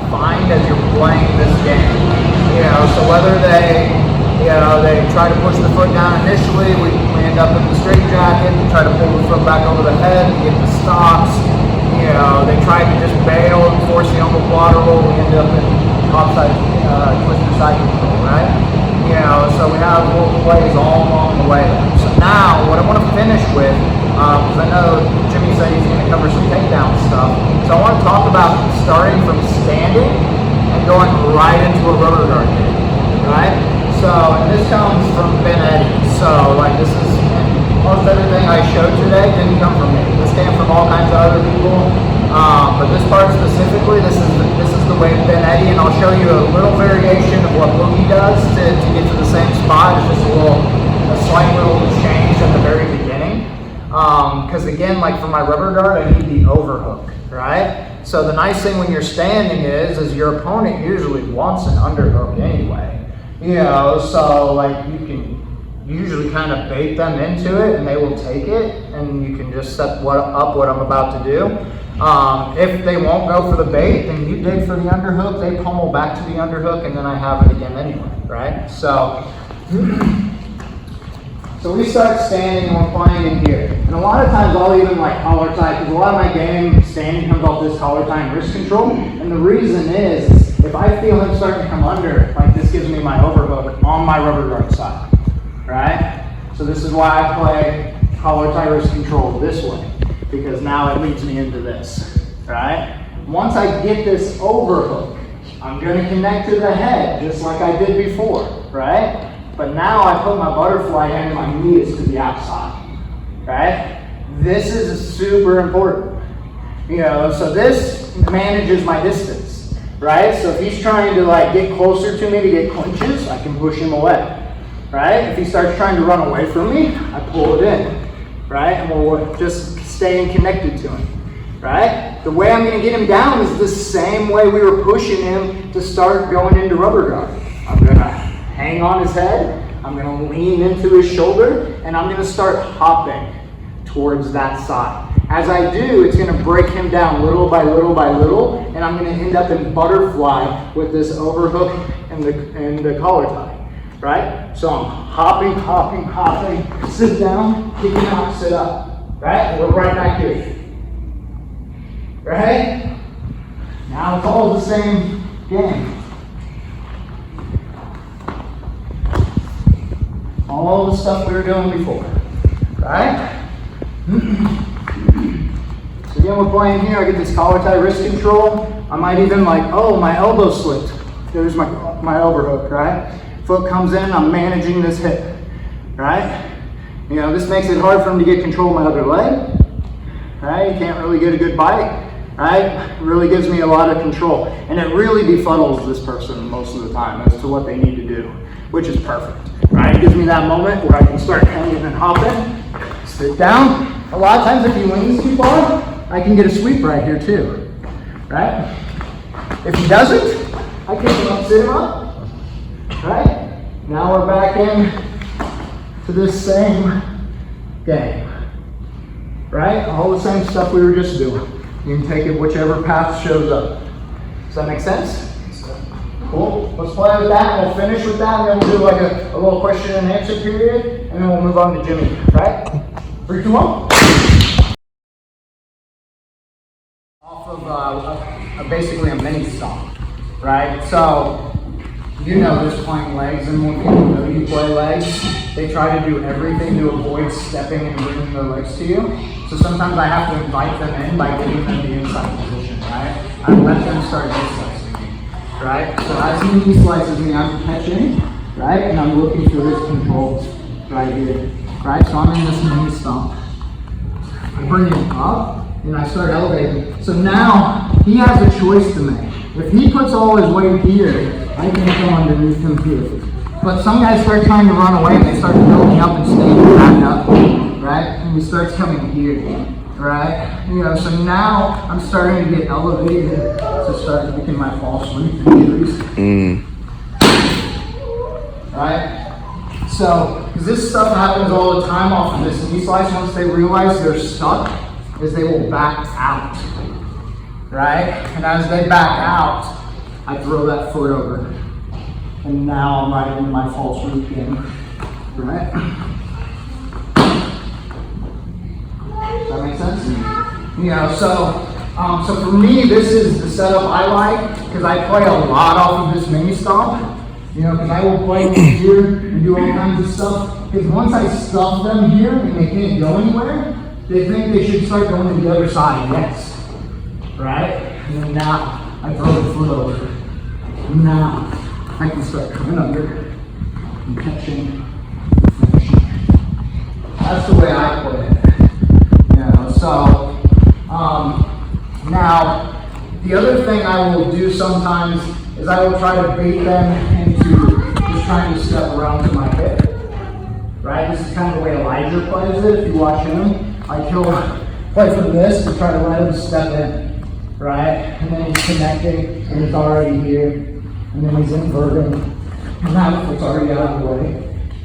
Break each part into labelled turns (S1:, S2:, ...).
S1: find as you're playing this game. So whether they try to push the foot down initially, we end up in the straight jacket, we try to pull the foot back over the head, we get the stops. They try to just bail and force the omoplata roll, we end up in offside twister side control, right? So we have little plays all along the way. So now, what I want to finish with, because I know Jimmy said he's going to cover some takedown stuff, so I want to talk about starting from standing and going right into a rubber guard kick, right? So, and this comes from Ben Eddy. So, like this is, most everything I showed today didn't come from me. This came from all kinds of other people. But this part specifically, this is the way Ben Eddy, and I'll show you a little variation of what Boogie does to get to the same spot. It's just a slight little change at the very beginning. Because again, like for my rubber guard, I need the overhook, right? So the nice thing when you're standing is your opponent usually wants an underhook anyway. So like you can usually kind of bait them into it and they will take it, and you can just set up what I'm about to do. If they won't go for the bait, then you dig for the underhook, they pummel back to the underhook, and then I have it again anyway, right? So we start standing and we're playing in here. And a lot of times I'll even like collar tie, because a lot of my game standing comes off this collar tie and wrist control. And the reason is if I feel him starting to come under, like this gives me my overhook on my rubber guard side, right? So this is why I play collar tie wrist control this way, because now it leads me into this, right? Once I get this overhook, I'm gonna connect to the head just like I did before, right? But now I put my butterfly in and my knee is to the outside, right? This is super important. So this manages my distance, right? So if he's trying to like get closer to me to get clinches, I can push him away, right? If he starts trying to run away from me, I pull it in, right? And we're just staying connected to him, right? The way I'm gonna get him down is the same way we were pushing him to start going into rubber guard. I'm gonna hang on his head, I'm gonna lean into his shoulder, and I'm gonna start hopping towards that side. As I do, it's gonna break him down little by little by little, and I'm gonna end up in butterfly with this overhook and the collar tie, right? So I'm hopping, hopping, hopping, sit down, kick him out, sit up, right? We're right back here, right? Now it's all the same game. All the stuff we were doing before, right? So again, we're playing here. I get this collar tie wrist control. I might even like, oh, my elbow slipped. There's my overhook, right? Foot comes in, I'm managing this hip, right? This makes it hard for him to get control of my other leg, right? You can't really get a good bite, right? It really gives me a lot of control. And it really befuddles this person most of the time as to what they need to do, which is perfect. Right, it gives me that moment where I can start hanging and hopping, sit down. A lot of times if he leans too far, I can get a sweep right here too, right? If he doesn't, I kick him up, sit him up, right? Now we're back in to this same game, right? All the same stuff we were just doing. You can take it whichever path shows up. Does that make sense? Cool. Let's play with that, and we'll finish with that, and then we'll do like a little question and answer period, and then we'll move on to Jimmy, right? 3, 2, 1. Off of basically a mini stomp, right? So, this playing legs, and when people know you play legs, they try to do everything to avoid stepping and bringing their legs to you. So sometimes I have to invite them in by giving them the inside position, right? I let them start this side. Right? So as he slices me, I'm catching, right? And I'm looking for his control right here. Right? So I'm in this mini stomp. I bring him up and I start elevating. So now he has a choice to make. If he puts all his weight here, I can come underneath him here. But some guys start trying to run away and they start building up and staying back up. Right? And he starts coming here. Right? So now I'm starting to get elevated to start making my false leap injuries. Right? So, because this stuff happens all the time off of this knee slice, once they realize they're stuck, is they will back out. Right? And as they back out, I throw that foot over. And now I'm right into my false root game. Right? Does that make sense? You know, so for me, this is the setup I like because I play a lot off of this mini stomp. You know, because I will play here and do all kinds of stuff. Because once I stuff them here and they can't go anywhere, they think they should start going to the other side next. Right? And then now I throw the foot over. Now I can start coming under and catching. That's the way I play it. You know, so now the other thing I will do sometimes is I will try to bait them into just trying to step around to my hip. Right? This is kind of the way Elijah plays it. If you watch him, like he'll play from this to try to let him step in. Right? And then he's connecting and he's already here. And then he's inverting. And now it's already out of the way.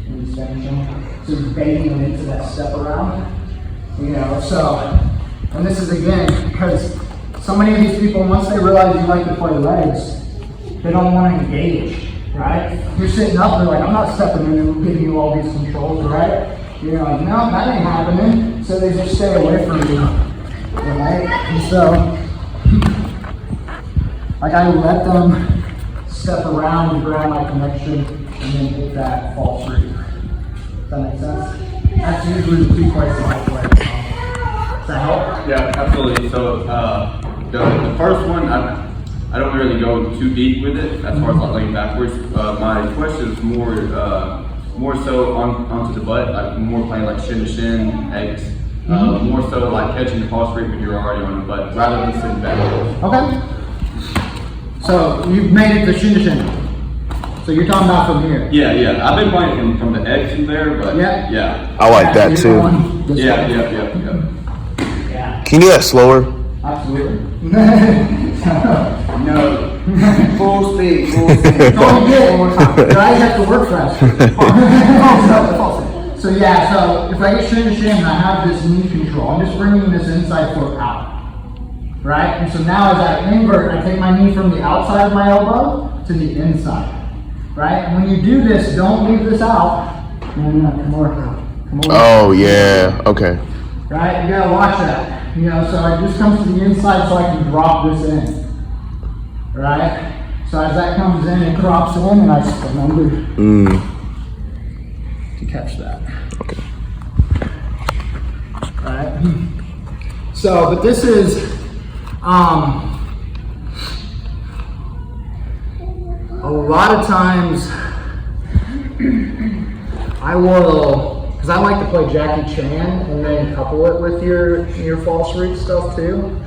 S1: And he's finishing. So he's baiting him into that step around. You know, so, and this is again, because so many of these people, once they realize you like to play legs, they don't want to engage, right? You're sitting up, they're like, I'm not stepping in and giving you all these controls, right? You're like, no, that ain't happening. So they just stay away from you, right? And so, like I let them step around and grab my connection and then hit that false root. Does that make sense? That's usually the two places I play. Does that help?
S2: Yeah, absolutely. So the first one, I don't really go too deep with it as far as like laying backwards. My question is more so onto the butt, like more playing like shin to shin, eggs. More so like catching the false root when you're already on the butt, rather than sitting back.
S1: Okay. So you've made it to shin to shin. So you're talking about from here?
S2: Yeah. I've been playing from the edge in there, but yeah.
S3: I like that too.
S2: Yeah.
S3: Can you do that slower?
S1: Absolutely.
S4: No. Full speed.
S1: Don't get it one more time. Guys have to work faster. So yeah, so if I get shin to shin and I have this knee control, I'm just bringing this inside foot out. Right? And so now as I invert, I take my knee from the outside of my elbow to the inside. Right? And when you do this, don't leave this out. No, come over.
S3: Oh yeah, okay.
S1: Right? You gotta watch that. You know, so it just comes to the inside so I can drop this in. Right? So as that comes in, it drops in and I spin under to catch that.
S3: Okay.
S1: Right? So, but this is a lot of times I will, because I like to play Jackie Chan and then couple it with your false root stuff too.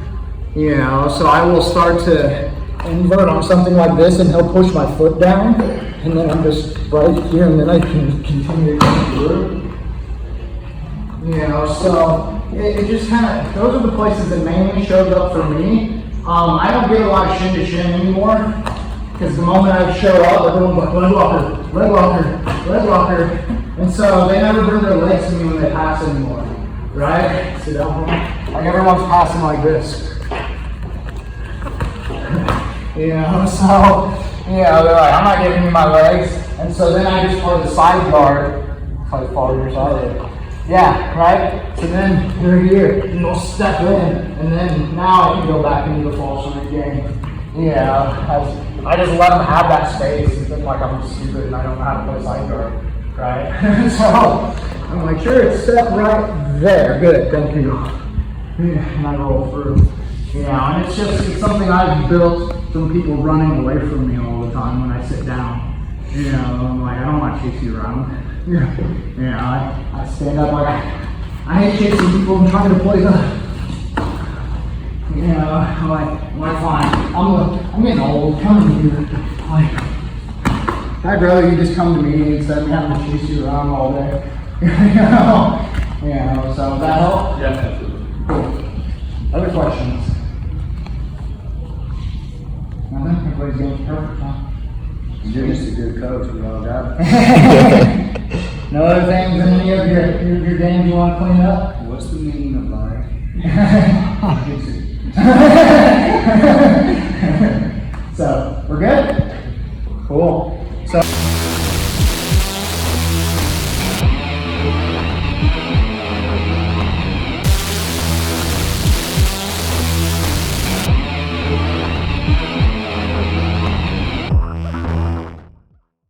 S1: You know, so I will start to invert on something like this and he'll push my foot down and then I'm just right here and then I can continue to come through. You know, so it just kind of, those are the places that mainly showed up for me. I don't get a lot of shin to shin anymore because the moment I show up, everyone's like, leg locker. And so they never bring their legs to me when they pass anymore, right? Sit down. Like everyone's passing like this. You know, so, you know, they're like, I'm not giving you my legs. And so then I just play the side guard. Probably follow your side. Yeah, right? So then you're here, and you'll step in, and then now I can go back into the false root game. Yeah, I just let them have that space and think like I'm stupid and I don't know how to play side guard, right? So I'm like, sure, it's set right there. Good, thank you. And I roll through. Yeah, and it's something I've built from people running away from me all the time when I sit down. You know, I'm like, I don't want to chase you around. Yeah, I stand up like I hate chasing people and trying to play the. You know, I'm like fine. I'm getting old. Come here. Like, I'd rather you just come to me instead of having to chase you around all day. You know, so does that help?
S2: Yeah, absolutely.
S1: Cool. Other questions? Nothing? Everybody's getting perfect, huh?
S4: You're just a good coach. We all got it.
S1: No other things in any of your games you want to clean up?
S4: What's the meaning of life?
S1: So, we're good?
S5: So